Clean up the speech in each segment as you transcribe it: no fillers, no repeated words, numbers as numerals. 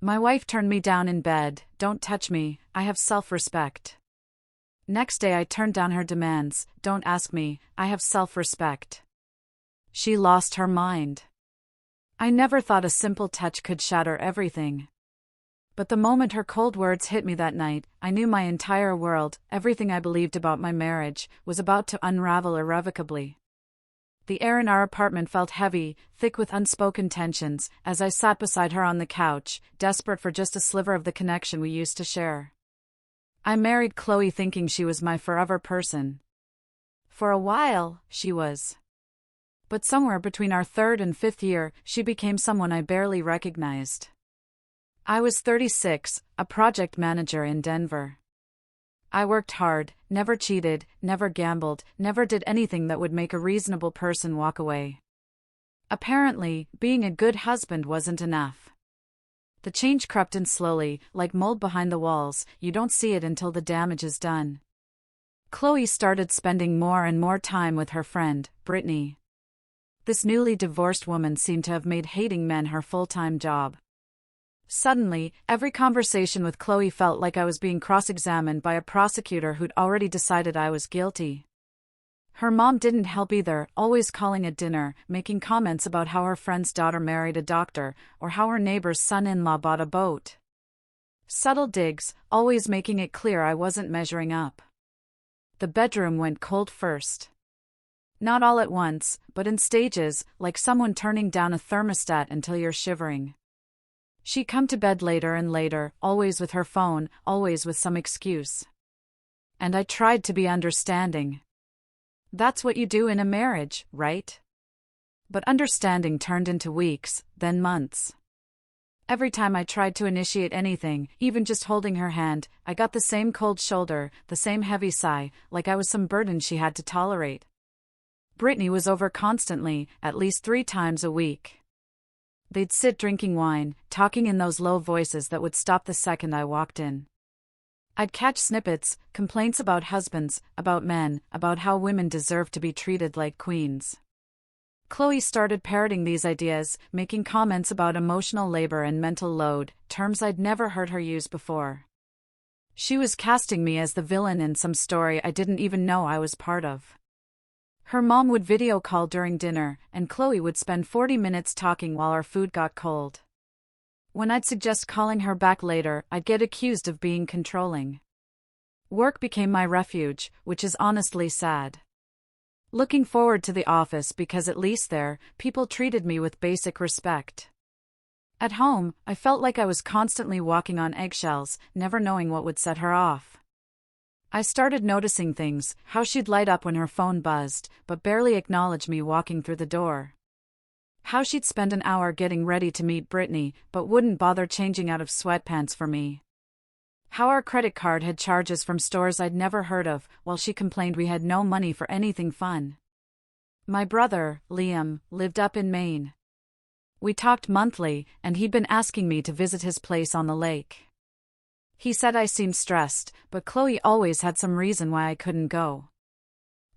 My wife turned me down in bed. Don't touch me, I have self-respect. Next day I turned down her demands. Don't ask me, I have self-respect. She lost her mind. I never thought a simple touch could shatter everything. But the moment her cold words hit me that night, I knew my entire world, everything I believed about my marriage, was about to unravel irrevocably. The air in our apartment felt heavy, thick with unspoken tensions, as I sat beside her on the couch, desperate for just a sliver of the connection we used to share. I married Chloe thinking she was my forever person. For a while, she was. But somewhere between our third and fifth year, she became someone I barely recognized. I was 36, a project manager in Denver. I worked hard, never cheated, never gambled, never did anything that would make a reasonable person walk away. Apparently, being a good husband wasn't enough. The change crept in slowly, like mold behind the walls. You don't see it until the damage is done. Chloe started spending more and more time with her friend, Brittany. This newly divorced woman seemed to have made hating men her full-time job. Suddenly, every conversation with Chloe felt like I was being cross-examined by a prosecutor who'd already decided I was guilty. Her mom didn't help either, always calling at dinner, making comments about how her friend's daughter married a doctor, or how her neighbor's son-in-law bought a boat. Subtle digs, always making it clear I wasn't measuring up. The bedroom went cold first. Not all at once, but in stages, like someone turning down a thermostat until you're shivering. She'd come to bed later and later, always with her phone, always with some excuse. And I tried to be understanding. That's what you do in a marriage, right? But understanding turned into weeks, then months. Every time I tried to initiate anything, even just holding her hand, I got the same cold shoulder, the same heavy sigh, like I was some burden she had to tolerate. Brittany was over constantly, at least 3 times a week. They'd sit drinking wine, talking in those low voices that would stop the second I walked in. I'd catch snippets, complaints about husbands, about men, about how women deserve to be treated like queens. Chloe started parroting these ideas, making comments about emotional labor and mental load, terms I'd never heard her use before. She was casting me as the villain in some story I didn't even know I was part of. Her mom would video call during dinner, and Chloe would spend 40 minutes talking while our food got cold. When I'd suggest calling her back later, I'd get accused of being controlling. Work became my refuge, which is honestly sad. Looking forward to the office because at least there, people treated me with basic respect. At home, I felt like I was constantly walking on eggshells, never knowing what would set her off. I started noticing things, how she'd light up when her phone buzzed, but barely acknowledge me walking through the door. How she'd spend an hour getting ready to meet Brittany, but wouldn't bother changing out of sweatpants for me. How our credit card had charges from stores I'd never heard of, while she complained we had no money for anything fun. My brother, Liam, lived up in Maine. We talked monthly, and he'd been asking me to visit his place on the lake. He said I seemed stressed, but Chloe always had some reason why I couldn't go.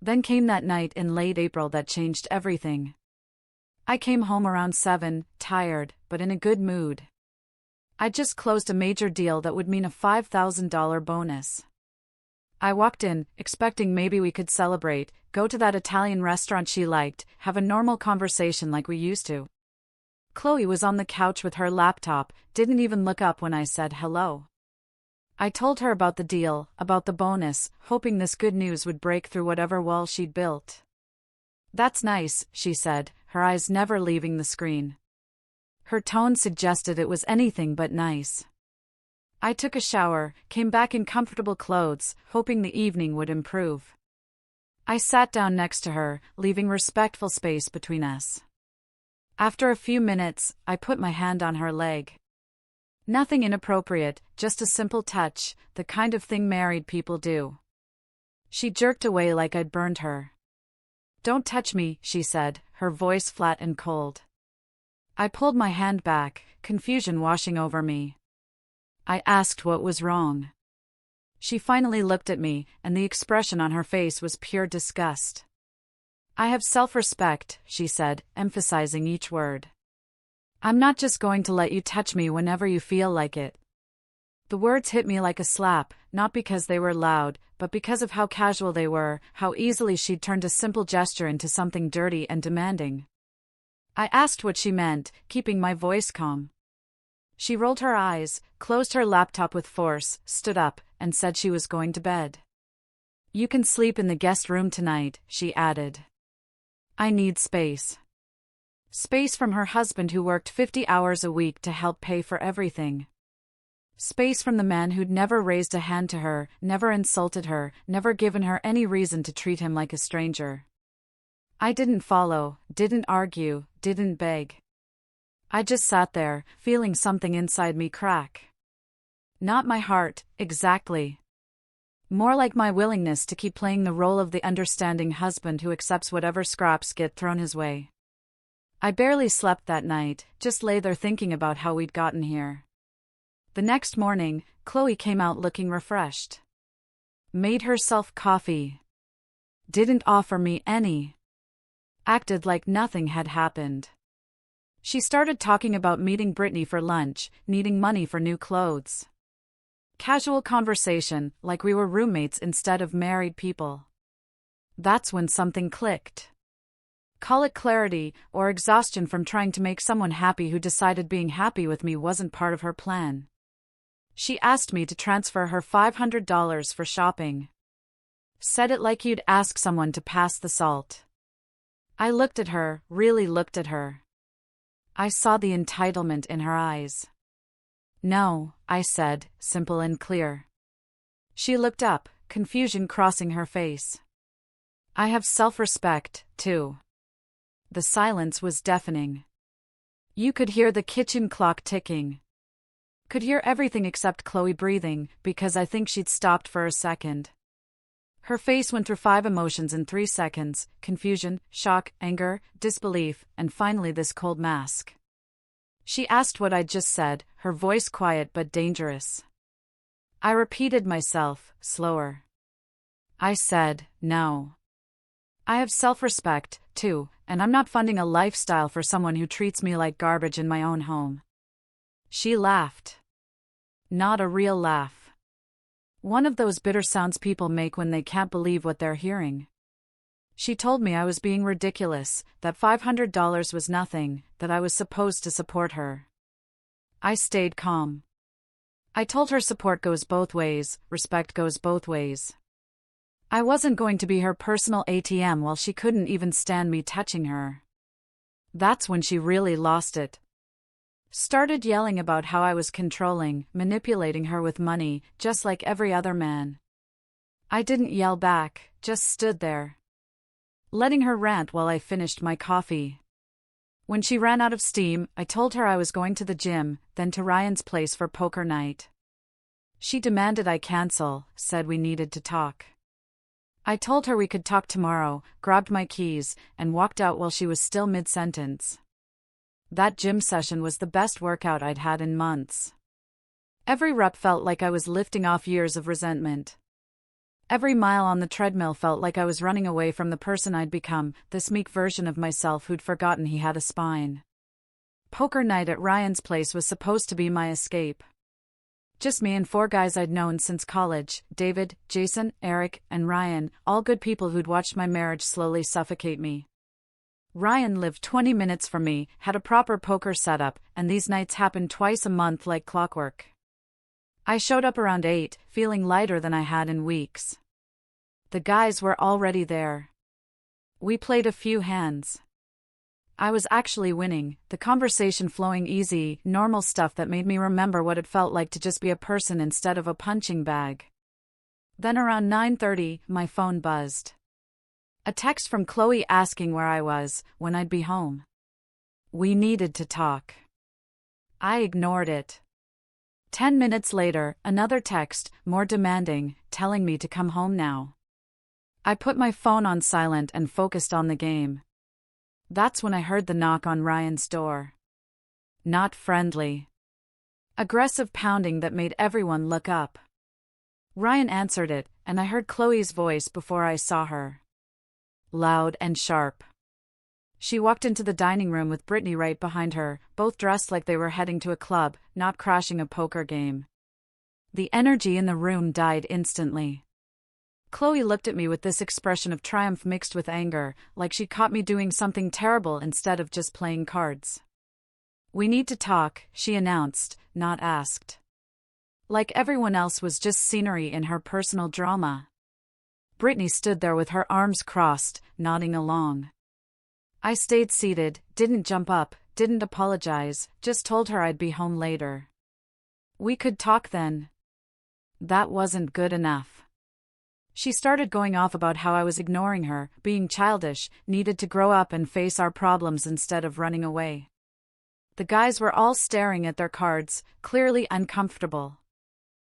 Then came that night in late April that changed everything. I came home around 7, tired, but in a good mood. I'd just closed a major deal that would mean a $5,000 bonus. I walked in, expecting maybe we could celebrate, go to that Italian restaurant she liked, have a normal conversation like we used to. Chloe was on the couch with her laptop, didn't even look up when I said hello. I told her about the deal, about the bonus, hoping this good news would break through whatever wall she'd built. "That's nice," she said, her eyes never leaving the screen. Her tone suggested it was anything but nice. I took a shower, came back in comfortable clothes, hoping the evening would improve. I sat down next to her, leaving respectful space between us. After a few minutes, I put my hand on her leg. Nothing inappropriate, just a simple touch, the kind of thing married people do. She jerked away like I'd burned her. "Don't touch me," she said, her voice flat and cold. I pulled my hand back, confusion washing over me. I asked what was wrong. She finally looked at me, and the expression on her face was pure disgust. "I have self-respect," she said, emphasizing each word. I'm not just going to let you touch me whenever you feel like it. The words hit me like a slap, not because they were loud, but because of how casual they were, how easily she'd turned a simple gesture into something dirty and demanding. I asked what she meant, keeping my voice calm. She rolled her eyes, closed her laptop with force, stood up, and said she was going to bed. You can sleep in the guest room tonight, she added. I need space. Space from her husband who worked 50 hours a week to help pay for everything. Space from the man who'd never raised a hand to her, never insulted her, never given her any reason to treat him like a stranger. I didn't follow, didn't argue, didn't beg. I just sat there, feeling something inside me crack. Not my heart, exactly. More like my willingness to keep playing the role of the understanding husband who accepts whatever scraps get thrown his way. I barely slept that night, just lay there thinking about how we'd gotten here. The next morning, Chloe came out looking refreshed. Made herself coffee. Didn't offer me any. Acted like nothing had happened. She started talking about meeting Brittany for lunch, needing money for new clothes. Casual conversation, like we were roommates instead of married people. That's when something clicked. Call it clarity, or exhaustion from trying to make someone happy who decided being happy with me wasn't part of her plan. She asked me to transfer her $500 for shopping. Said it like you'd ask someone to pass the salt. I looked at her, really looked at her. I saw the entitlement in her eyes. No, I said, simple and clear. She looked up, confusion crossing her face. I have self-respect, too. The silence was deafening. You could hear the kitchen clock ticking. Could hear everything except Chloe breathing, because I think she'd stopped for a second. Her face went through 5 emotions in 3 seconds: confusion, shock, anger, disbelief, and finally this cold mask. She asked what I'd just said, her voice quiet but dangerous. I repeated myself, slower. I said, no. I have self-respect, too, and I'm not funding a lifestyle for someone who treats me like garbage in my own home. She laughed. Not a real laugh. One of those bitter sounds people make when they can't believe what they're hearing. She told me I was being ridiculous, that $500 was nothing, that I was supposed to support her. I stayed calm. I told her support goes both ways, respect goes both ways. I wasn't going to be her personal ATM while she couldn't even stand me touching her. That's when she really lost it. Started yelling about how I was controlling, manipulating her with money, just like every other man. I didn't yell back, just stood there, letting her rant while I finished my coffee. When she ran out of steam, I told her I was going to the gym, then to Ryan's place for poker night. She demanded I cancel, said we needed to talk. I told her we could talk tomorrow, grabbed my keys, and walked out while she was still mid-sentence. That gym session was the best workout I'd had in months. Every rep felt like I was lifting off years of resentment. Every mile on the treadmill felt like I was running away from the person I'd become, this meek version of myself who'd forgotten he had a spine. Poker night at Ryan's place was supposed to be my escape. Just me and 4 guys I'd known since college: David, Jason, Eric, and Ryan, all good people who'd watched my marriage slowly suffocate me. Ryan lived 20 minutes from me, had a proper poker setup, and these nights happened twice a month like clockwork. I showed up around 8, feeling lighter than I had in weeks. The guys were already there. We played a few hands. I was actually winning, the conversation flowing easy, normal stuff that made me remember what it felt like to just be a person instead of a punching bag. Then around 9:30, my phone buzzed. A text from Chloe asking where I was, when I'd be home. We needed to talk. I ignored it. 10 minutes later, another text, more demanding, telling me to come home now. I put my phone on silent and focused on the game. That's when I heard the knock on Ryan's door. Not friendly. Aggressive pounding that made everyone look up. Ryan answered it, and I heard Chloe's voice before I saw her. Loud and sharp. She walked into the dining room with Brittany right behind her, both dressed like they were heading to a club, not crashing a poker game. The energy in the room died instantly. Chloe looked at me with this expression of triumph mixed with anger, like she caught me doing something terrible instead of just playing cards. "We need to talk," she announced, not asked. Like everyone else was just scenery in her personal drama. Brittany stood there with her arms crossed, nodding along. I stayed seated, didn't jump up, didn't apologize, just told her I'd be home later. "We could talk then." That wasn't good enough. She started going off about how I was ignoring her, being childish, needed to grow up and face our problems instead of running away. The guys were all staring at their cards, clearly uncomfortable.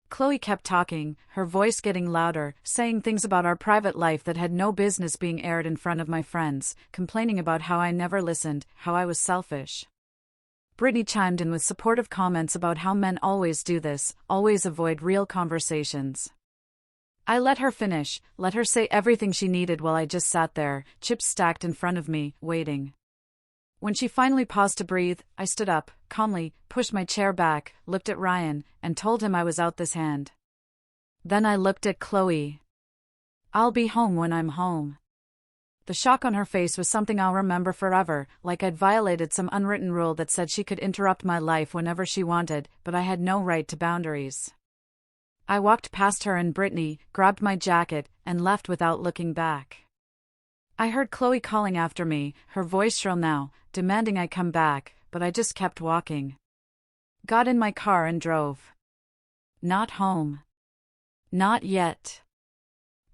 Chloe kept talking, her voice getting louder, saying things about our private life that had no business being aired in front of my friends, complaining about how I never listened, how I was selfish. Brittany chimed in with supportive comments about how men always do this, always avoid real conversations. I let her finish, let her say everything she needed while I just sat there, chips stacked in front of me, waiting. When she finally paused to breathe, I stood up, calmly, pushed my chair back, looked at Ryan, and told him I was out this hand. Then I looked at Chloe. "I'll be home when I'm home." The shock on her face was something I'll remember forever, like I'd violated some unwritten rule that said she could interrupt my life whenever she wanted, but I had no right to boundaries. I walked past her and Brittany, grabbed my jacket, and left without looking back. I heard Chloe calling after me, her voice shrill now, demanding I come back, but I just kept walking. Got in my car and drove. Not home. Not yet.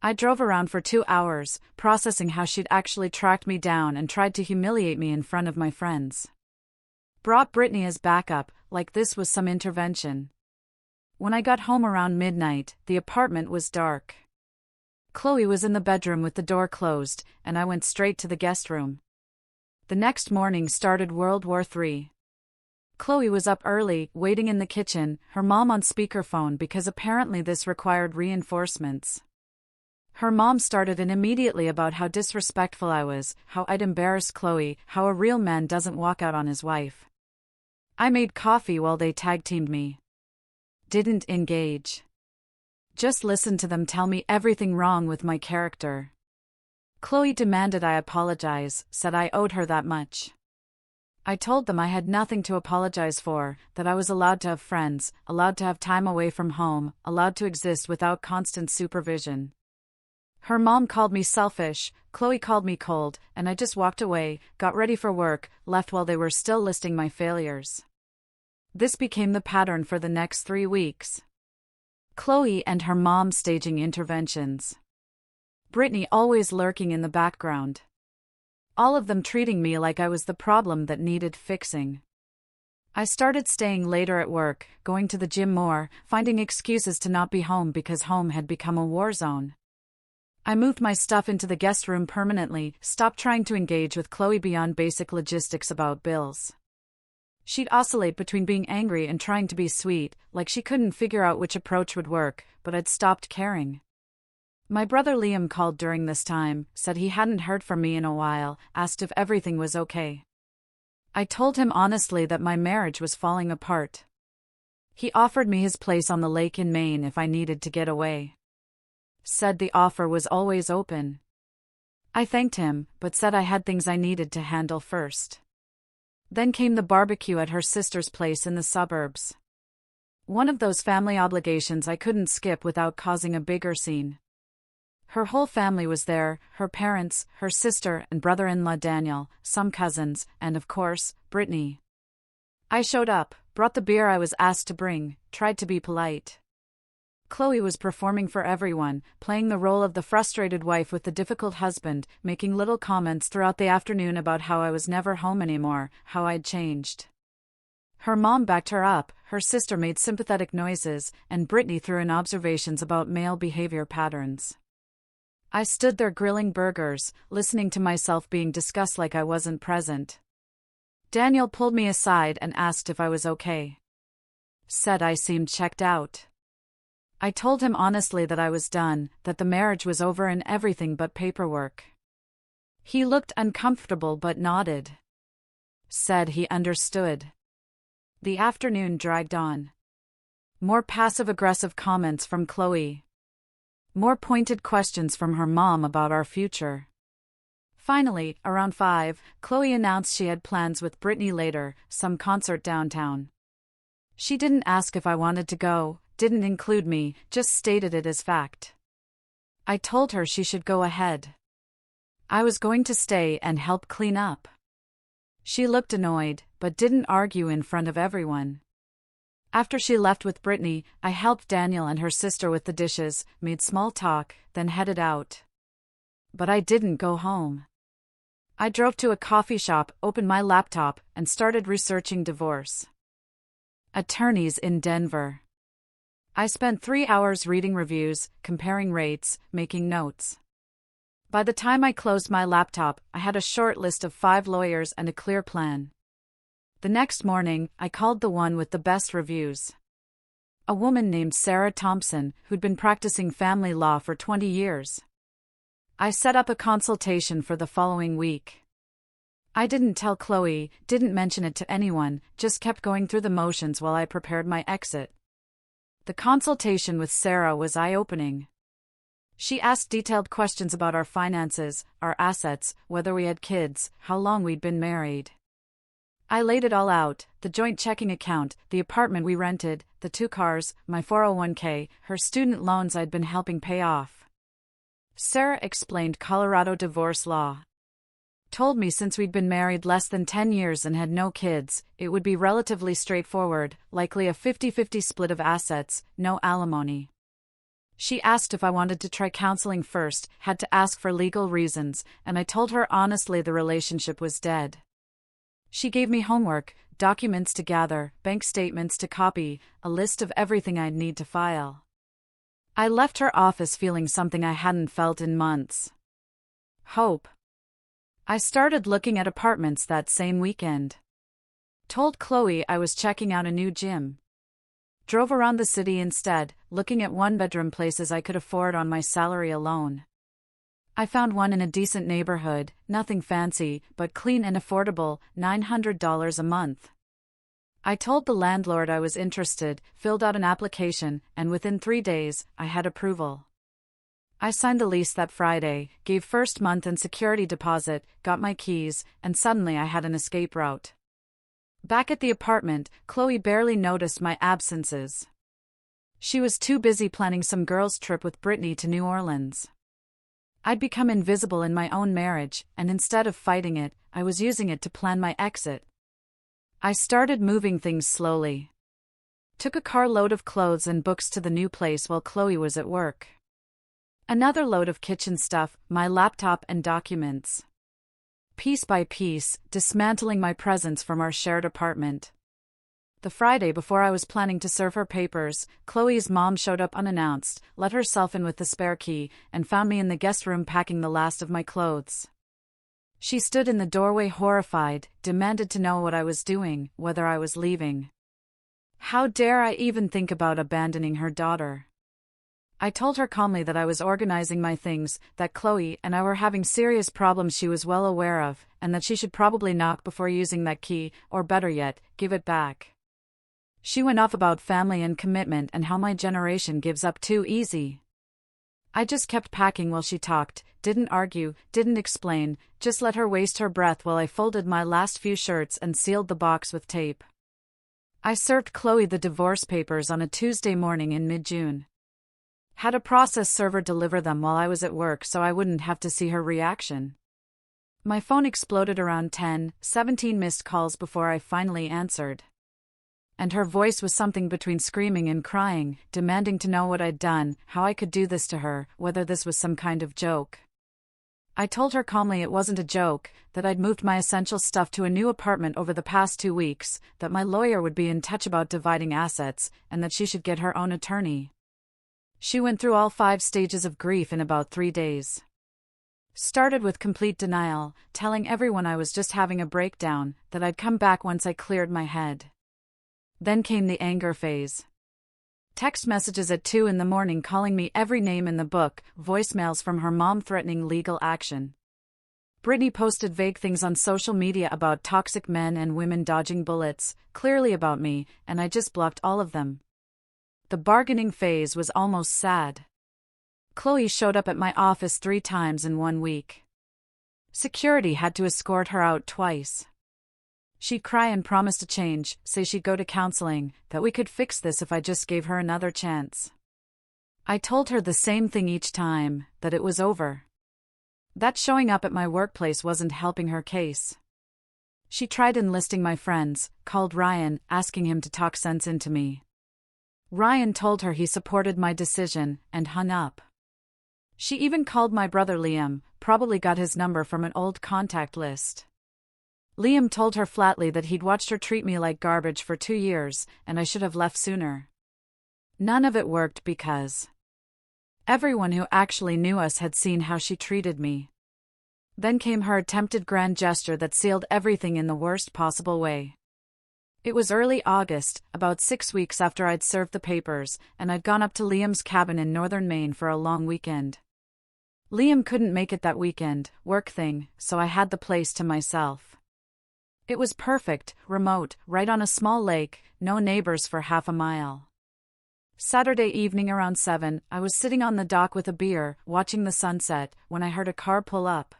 I drove around for 2 hours, processing how she'd actually tracked me down and tried to humiliate me in front of my friends. Brought Brittany as backup, like this was some intervention. When I got home around midnight, the apartment was dark. Chloe was in the bedroom with the door closed, and I went straight to the guest room. The next morning started World War III. Chloe was up early, waiting in the kitchen, her mom on speakerphone because apparently this required reinforcements. Her mom started in immediately about how disrespectful I was, how I'd embarrassed Chloe, how a real man doesn't walk out on his wife. I made coffee while they tag-teamed me. Didn't engage. Just listened to them tell me everything wrong with my character. Chloe demanded I apologize, said I owed her that much. I told them I had nothing to apologize for, that I was allowed to have friends, allowed to have time away from home, allowed to exist without constant supervision. Her mom called me selfish, Chloe called me cold, and I just walked away, got ready for work, left while they were still listing my failures. This became the pattern for the next 3 weeks. Chloe and her mom staging interventions. Brittany always lurking in the background. All of them treating me like I was the problem that needed fixing. I started staying later at work, going to the gym more, finding excuses to not be home because home had become a war zone. I moved my stuff into the guest room permanently, stopped trying to engage with Chloe beyond basic logistics about bills. She'd oscillate between being angry and trying to be sweet, like she couldn't figure out which approach would work, but I'd stopped caring. My brother Liam called during this time, said he hadn't heard from me in a while, asked if everything was okay. I told him honestly that my marriage was falling apart. He offered me his place on the lake in Maine if I needed to get away. Said the offer was always open. I thanked him, but said I had things I needed to handle first. Then came the barbecue at her sister's place in the suburbs. One of those family obligations I couldn't skip without causing a bigger scene. Her whole family was there, her parents, her sister and brother-in-law Daniel, some cousins, and of course, Brittany. I showed up, brought the beer I was asked to bring, tried to be polite. Chloe was performing for everyone, playing the role of the frustrated wife with the difficult husband, making little comments throughout the afternoon about how I was never home anymore, how I'd changed. Her mom backed her up, her sister made sympathetic noises, and Brittany threw in observations about male behavior patterns. I stood there grilling burgers, listening to myself being discussed like I wasn't present. Daniel pulled me aside and asked if I was okay. Said I seemed checked out. I told him honestly that I was done, that the marriage was over and everything but paperwork. He looked uncomfortable but nodded. Said he understood. The afternoon dragged on. More passive-aggressive comments from Chloe. More pointed questions from her mom about our future. Finally, around 5, Chloe announced she had plans with Brittany later, some concert downtown. She didn't ask if I wanted to go, didn't include me, just stated it as fact. I told her she should go ahead. I was going to stay and help clean up. She looked annoyed, but didn't argue in front of everyone. After she left with Brittany, I helped Daniel and her sister with the dishes, made small talk, then headed out. But I didn't go home. I drove to a coffee shop, opened my laptop, and started researching divorce attorneys in Denver. I spent 3 hours reading reviews, comparing rates, making notes. By the time I closed my laptop, I had a short list of 5 lawyers and a clear plan. The next morning, I called the one with the best reviews. A woman named Sarah Thompson, who'd been practicing family law for 20 years. I set up a consultation for the following week. I didn't tell Chloe, didn't mention it to anyone, just kept going through the motions while I prepared my exit. The consultation with Sarah was eye-opening. She asked detailed questions about our finances, our assets, whether we had kids, how long we'd been married. I laid it all out, the joint checking account, the apartment we rented, the 2 cars, my 401k, her student loans I'd been helping pay off. Sarah explained Colorado divorce law. Told me since we'd been married less than 10 years and had no kids, it would be relatively straightforward, likely a 50-50 split of assets, no alimony. She asked if I wanted to try counseling first, had to ask for legal reasons, and I told her honestly the relationship was dead. She gave me homework, documents to gather, bank statements to copy, a list of everything I'd need to file. I left her office feeling something I hadn't felt in months. Hope. I started looking at apartments that same weekend. Told Chloe I was checking out a new gym. Drove around the city instead, looking at 1-bedroom places I could afford on my salary alone. I found one in a decent neighborhood, nothing fancy, but clean and affordable, $900 a month. I told the landlord I was interested, filled out an application, and within 3 days, I had approval. I signed the lease that Friday, gave first month and security deposit, got my keys, and suddenly I had an escape route. Back at the apartment, Chloe barely noticed my absences. She was too busy planning some girls' trip with Brittany to New Orleans. I'd become invisible in my own marriage, and instead of fighting it, I was using it to plan my exit. I started moving things slowly. Took a carload of clothes and books to the new place while Chloe was at work. Another load of kitchen stuff, my laptop and documents. Piece by piece, dismantling my presence from our shared apartment. The Friday before I was planning to serve her papers, Chloe's mom showed up unannounced, let herself in with the spare key, and found me in the guest room packing the last of my clothes. She stood in the doorway horrified, demanded to know what I was doing, whether I was leaving. How dare I even think about abandoning her daughter? I told her calmly that I was organizing my things, that Chloe and I were having serious problems she was well aware of, and that she should probably knock before using that key, or better yet, give it back. She went off about family and commitment and how my generation gives up too easy. I just kept packing while she talked, didn't argue, didn't explain, just let her waste her breath while I folded my last few shirts and sealed the box with tape. I served Chloe the divorce papers on a Tuesday morning in mid-June. Had a process server deliver them while I was at work so I wouldn't have to see her reaction. My phone exploded around 17 missed calls before I finally answered. And her voice was something between screaming and crying, demanding to know what I'd done, how I could do this to her, whether this was some kind of joke. I told her calmly it wasn't a joke, that I'd moved my essential stuff to a new apartment over the past 2 weeks, that my lawyer would be in touch about dividing assets, and that she should get her own attorney. She went through all 5 stages of grief in about 3 days. Started with complete denial, telling everyone I was just having a breakdown, that I'd come back once I cleared my head. Then came the anger phase. Text messages at 2 a.m. calling me every name in the book, voicemails from her mom threatening legal action. Brittany posted vague things on social media about toxic men and women dodging bullets, clearly about me, and I just blocked all of them. The bargaining phase was almost sad. Chloe showed up at my office 3 times in 1 week. Security had to escort her out twice. She'd cry and promise to change, say she'd go to counseling, that we could fix this if I just gave her another chance. I told her the same thing each time, that it was over. That showing up at my workplace wasn't helping her case. She tried enlisting my friends, called Ryan, asking him to talk sense into me. Ryan told her he supported my decision, and hung up. She even called my brother Liam, probably got his number from an old contact list. Liam told her flatly that he'd watched her treat me like garbage for 2 years, and I should have left sooner. None of it worked because everyone who actually knew us had seen how she treated me. Then came her attempted grand gesture that sealed everything in the worst possible way. It was early August, about 6 weeks after I'd served the papers, and I'd gone up to Liam's cabin in northern Maine for a long weekend. Liam couldn't make it that weekend, work thing, so I had the place to myself. It was perfect, remote, right on a small lake, no neighbors for half a mile. Saturday evening around 7, I was sitting on the dock with a beer, watching the sunset, when I heard a car pull up.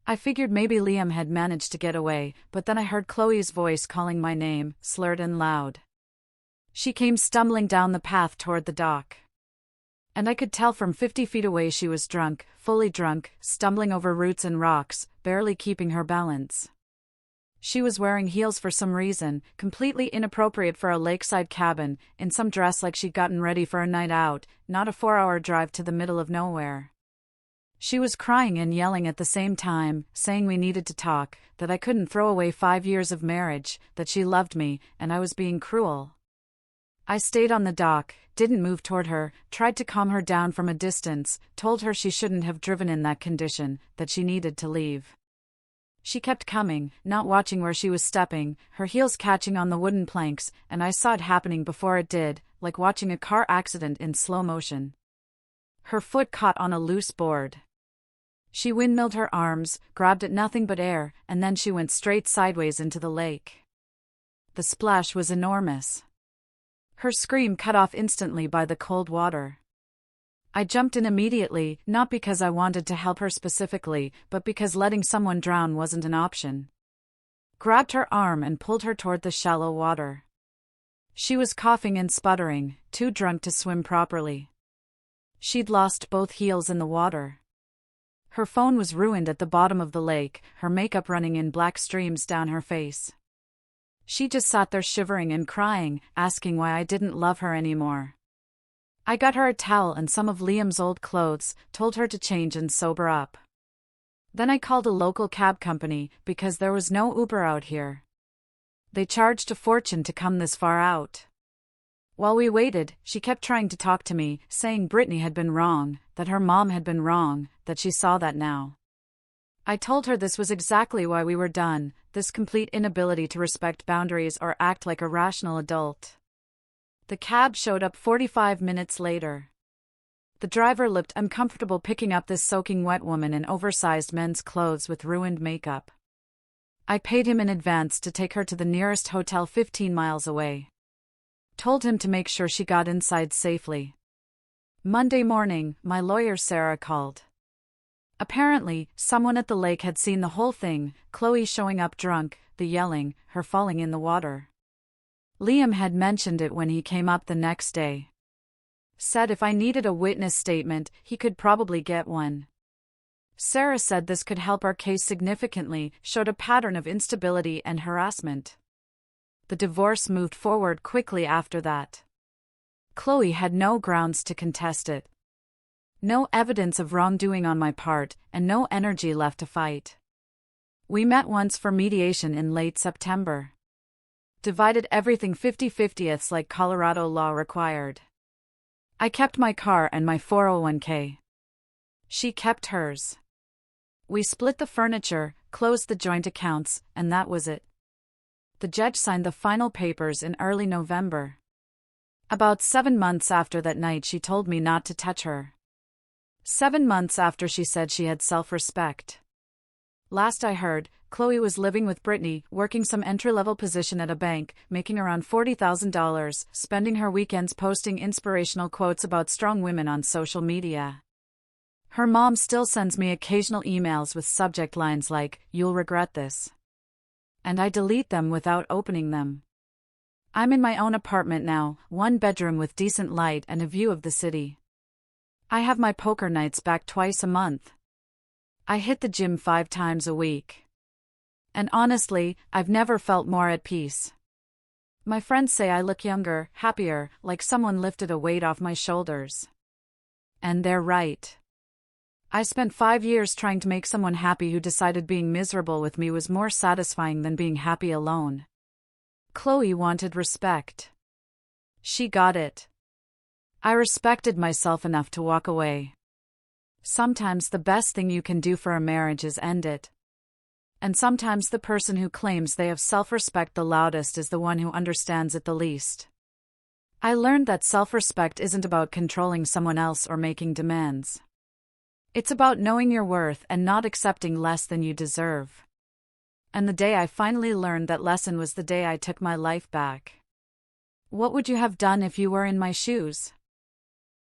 I figured maybe Liam had managed to get away, but then I heard Chloe's voice calling my name, slurred and loud. She came stumbling down the path toward the dock. And I could tell from 50 feet away she was drunk, fully drunk, stumbling over roots and rocks, barely keeping her balance. She was wearing heels for some reason, completely inappropriate for a lakeside cabin, in some dress like she'd gotten ready for a night out, not a 4-hour drive to the middle of nowhere. She was crying and yelling at the same time, saying we needed to talk, that I couldn't throw away 5 years of marriage, that she loved me, and I was being cruel. I stayed on the dock, didn't move toward her, tried to calm her down from a distance, told her she shouldn't have driven in that condition, that she needed to leave. She kept coming, not watching where she was stepping, her heels catching on the wooden planks, and I saw it happening before it did, like watching a car accident in slow motion. Her foot caught on a loose board. She windmilled her arms, grabbed at nothing but air, and then she went straight sideways into the lake. The splash was enormous. Her scream cut off instantly by the cold water. I jumped in immediately, not because I wanted to help her specifically, but because letting someone drown wasn't an option. Grabbed her arm and pulled her toward the shallow water. She was coughing and sputtering, too drunk to swim properly. She'd lost both heels in the water. Her phone was ruined at the bottom of the lake, her makeup running in black streams down her face. She just sat there shivering and crying, asking why I didn't love her anymore. I got her a towel and some of Liam's old clothes, told her to change and sober up. Then I called a local cab company, because there was no Uber out here. They charged a fortune to come this far out. While we waited, she kept trying to talk to me, saying Brittany had been wrong, that her mom had been wrong, that she saw that now. I told her this was exactly why we were done, this complete inability to respect boundaries or act like a rational adult. The cab showed up 45 minutes later. The driver looked uncomfortable picking up this soaking wet woman in oversized men's clothes with ruined makeup. I paid him in advance to take her to the nearest hotel 15 miles away. Told him to make sure she got inside safely. Monday morning, my lawyer Sarah called. Apparently, someone at the lake had seen the whole thing, Chloe showing up drunk, the yelling, her falling in the water. Liam had mentioned it when he came up the next day. Said if I needed a witness statement, he could probably get one. Sarah said this could help our case significantly, showed a pattern of instability and harassment. The divorce moved forward quickly after that. Chloe had no grounds to contest it. No evidence of wrongdoing on my part, and no energy left to fight. We met once for mediation in late September. Divided everything 50-50ths like Colorado law required. I kept my car and my 401k. She kept hers. We split the furniture, closed the joint accounts, and that was it. The judge signed the final papers in early November. About 7 months after that night she told me not to touch her. 7 months after she said she had self-respect. Last I heard, Chloe was living with Brittany, working some entry-level position at a bank, making around $40,000, spending her weekends posting inspirational quotes about strong women on social media. Her mom still sends me occasional emails with subject lines like, "You'll regret this." And I delete them without opening them. I'm in my own apartment now, one bedroom with decent light and a view of the city. I have my poker nights back twice a month. I hit the gym 5 times a week. And honestly, I've never felt more at peace. My friends say I look younger, happier, like someone lifted a weight off my shoulders. And they're right. I spent 5 years trying to make someone happy who decided being miserable with me was more satisfying than being happy alone. Chloe wanted respect. She got it. I respected myself enough to walk away. Sometimes the best thing you can do for a marriage is end it. And sometimes the person who claims they have self-respect the loudest is the one who understands it the least. I learned that self-respect isn't about controlling someone else or making demands. It's about knowing your worth and not accepting less than you deserve. And the day I finally learned that lesson was the day I took my life back. What would you have done if you were in my shoes?